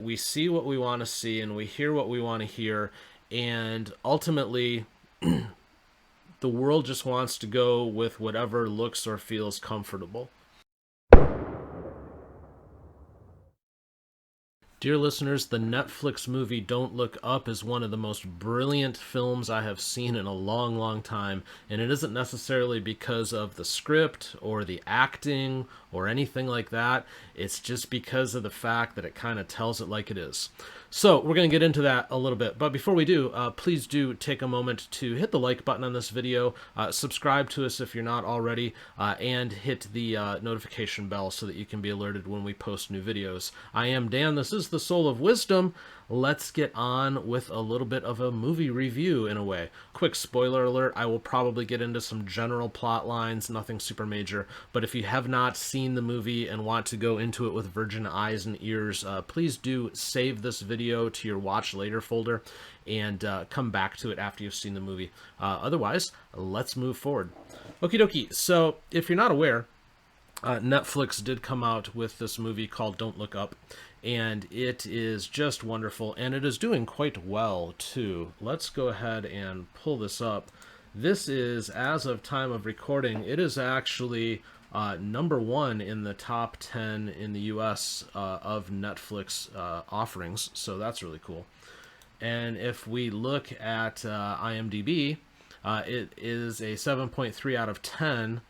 We see what we want to see and we hear what we want to hear, and ultimately the world just wants to go with whatever looks or feels comfortable. Dear listeners, the Netflix movie Don't Look Up is one of the most brilliant films I have seen in a long, long time, and it isn't necessarily because of the script or the acting or anything like that. It's just because of the fact that it kind of tells it like it is. So, we're going to get into that a little bit, but before we do, please do take a moment to hit the like button on this video, subscribe to us if you're not already, and hit the notification bell so that you can be alerted when we post new videos. I am Dan, this is the Soule of Wisdom. Let's get on with a little bit of a movie review in a way. Quick spoiler alert, I will probably get into some general plot lines, nothing super major, but if you have not seen the movie and want to go into it with virgin eyes and ears, please do save this video to your watch later folder and come back to it after you've seen the movie. Otherwise, let's move forward. Okie dokie, so if you're not aware, Netflix did come out with this movie called Don't Look Up, and it is just wonderful, and it is doing quite well, too. Let's go ahead and pull this up. This is, as of time of recording, it is actually #1 in the top 10 in the US of Netflix offerings, so that's really cool. And if we look at IMDb, it is a 7.3 out of 10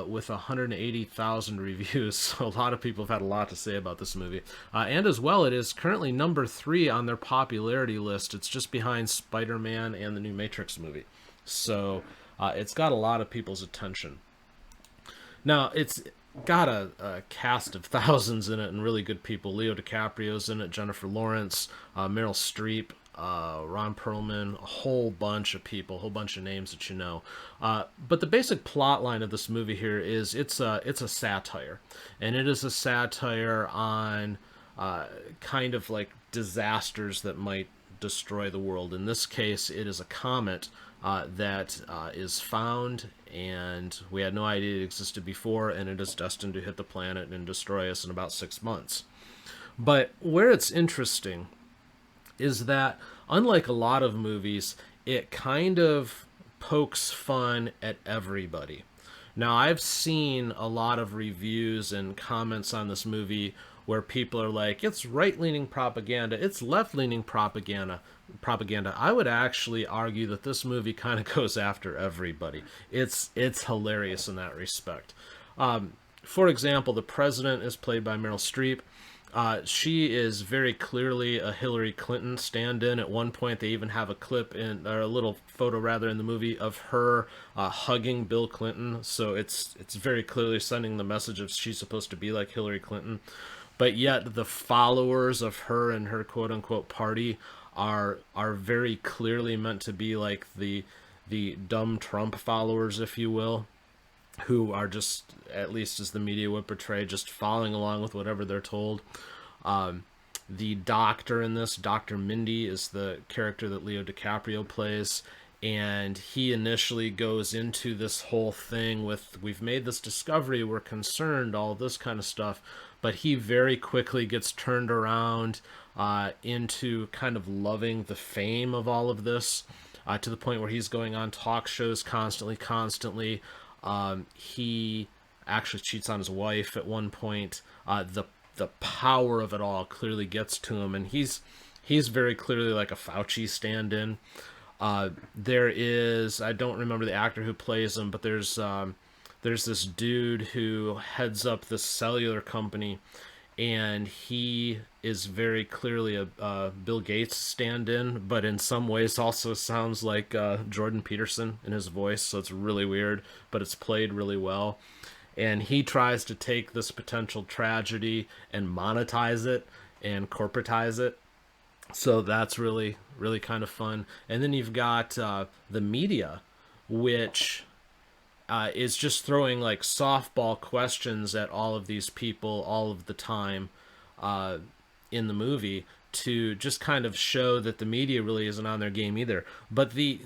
with 180,000 reviews. So a lot of people have had a lot to say about this movie. And as well, it is currently #3 on their popularity list. It's just behind Spider-Man and the new Matrix movie. So it's got a lot of people's attention. Now, it's got a cast of thousands in it and really good people. Leo DiCaprio's in it, Jennifer Lawrence, Meryl Streep, Ron Perlman, a whole bunch of people, a whole bunch of names that you know. But the basic plot line of this movie here is it's a satire. And it is a satire on kind of like disasters that might destroy the world. In this case, it is a comet that is found, and we had no idea it existed before, and it is destined to hit the planet and destroy us in about 6 months. But where it's interesting is that, unlike a lot of movies, it kind of pokes fun at everybody. Now, I've seen a lot of reviews and comments on this movie where people are like, it's right-leaning propaganda, it's left-leaning propaganda. I would actually argue that this movie kind of goes after everybody. It's hilarious in that respect. For example, the president is played by Meryl Streep. She is very clearly a Hillary Clinton stand-in. At one point, they even have a clip or a little photo rather in the movie of her hugging Bill Clinton. So it's very clearly sending the message of she's supposed to be like Hillary Clinton. But yet the followers of her and her quote-unquote party are very clearly meant to be like the dumb Trump followers, if you will, who are just, at least as the media would portray, just following along with whatever they're told. The doctor in this, Dr. Mindy, is the character that Leo DiCaprio plays, and he initially goes into this whole thing with, we've made this discovery, we're concerned, all this kind of stuff, but he very quickly gets turned around into kind of loving the fame of all of this, to the point where he's going on talk shows constantly. He actually cheats on his wife at one point. The power of it all clearly gets to him, and he's very clearly like a Fauci stand-in. There is, I don't remember the actor who plays him, but there's this dude who heads up this cellular company, and he is very clearly a Bill Gates stand-in, but in some ways also sounds like Jordan Peterson in his voice, so it's really weird, but it's played really well. And he tries to take this potential tragedy and monetize it and corporatize it. So that's really, really kind of fun. And then you've got the media, which is just throwing like softball questions at all of these people all of the time in the movie to just kind of show that the media really isn't on their game either. But the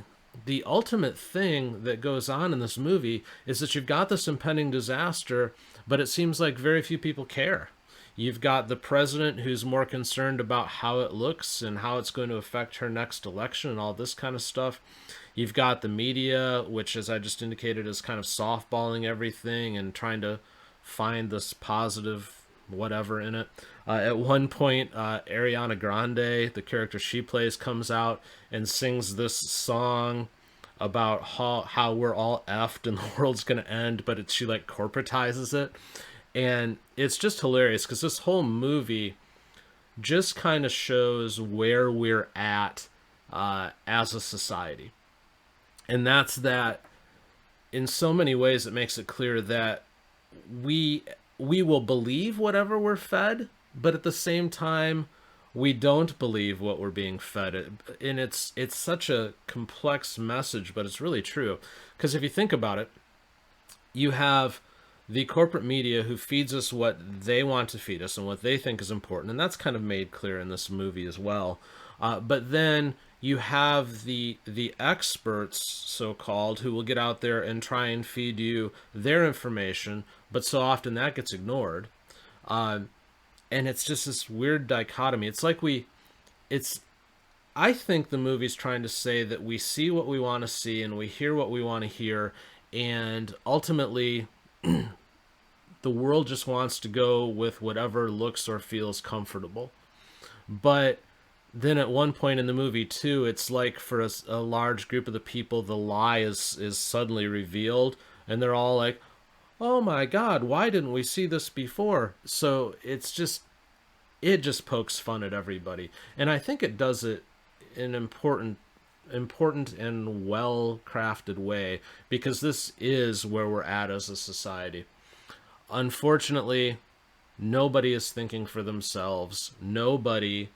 ultimate thing that goes on in this movie is that you've got this impending disaster, but it seems like very few people care. You've got the president who's more concerned about how it looks and how it's going to affect her next election and all this kind of stuff. You've got the media, which, as I just indicated, is kind of softballing everything and trying to find this positive whatever in it. At one point, Ariana Grande, the character she plays, comes out and sings this song about how we're all effed and the world's going to end, but she like corporatizes it. And it's just hilarious because this whole movie just kind of shows where we're at as a society. And that's that in so many ways it makes it clear that we will believe whatever we're fed, but at the same time we don't believe what we're being fed. And it's such a complex message, but it's really true. Because if you think about it, you have the corporate media who feeds us what they want to feed us and what they think is important, and that's kind of made clear in this movie as well. But then you have the experts, so-called, who will get out there and try and feed you their information, but so often that gets ignored. And it's just this weird dichotomy. It's like I think the movie's trying to say that we see what we want to see and we hear what we want to hear, and ultimately the world just wants to go with whatever looks or feels comfortable. But then at one point in the movie too, it's like for a large group of the people, the lie is suddenly revealed, and they're all like, oh my god, why didn't we see this before? So it just pokes fun at everybody, and I think it does it in important and well crafted way, because this is where we're at as a society. Unfortunately, nobody is thinking for themselves. Nobody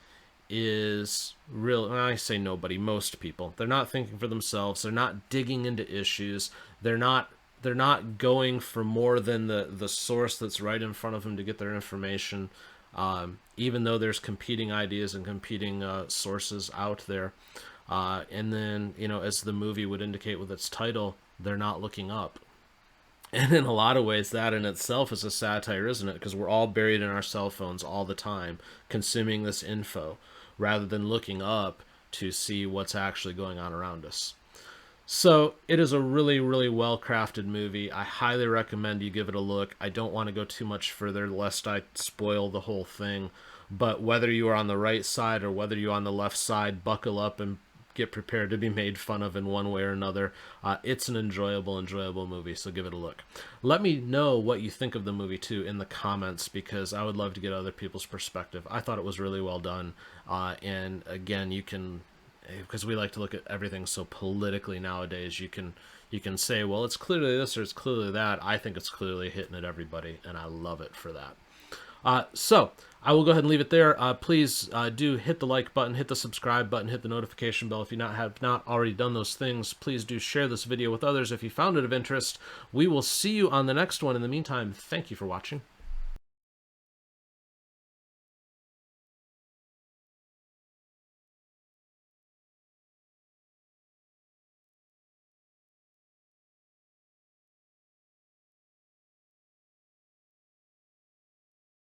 is real. I say nobody, most people. They're not thinking for themselves. They're not digging into issues. They're not going for more than the source that's right in front of them to get their information, even though there's competing ideas and competing sources out there. And then, as the movie would indicate with its title, they're not looking up. And in a lot of ways, that in itself is a satire, isn't it? Because we're all buried in our cell phones all the time, consuming this info, rather than looking up to see what's actually going on around us. So it is a really, really well-crafted movie. I highly recommend you give it a look. I don't want to go too much further, lest I spoil the whole thing. But whether you are on the right side or whether you're on the left side, buckle up and get prepared to be made fun of in one way or another. It's an enjoyable movie, so give it a look. Let me know what you think of the movie, too, in the comments, because I would love to get other people's perspective. I thought it was really well done. And again, you can, because we like to look at everything so politically nowadays, you can say, well, it's clearly this or it's clearly that. I think it's clearly hitting at everybody, and I love it for that. So I will go ahead and leave it there. Please do hit the like button, hit the subscribe button, hit the notification bell. If you have not already done those things, please do share this video with others if you found it of interest. We will see you on the next one. In the meantime, thank you for watching.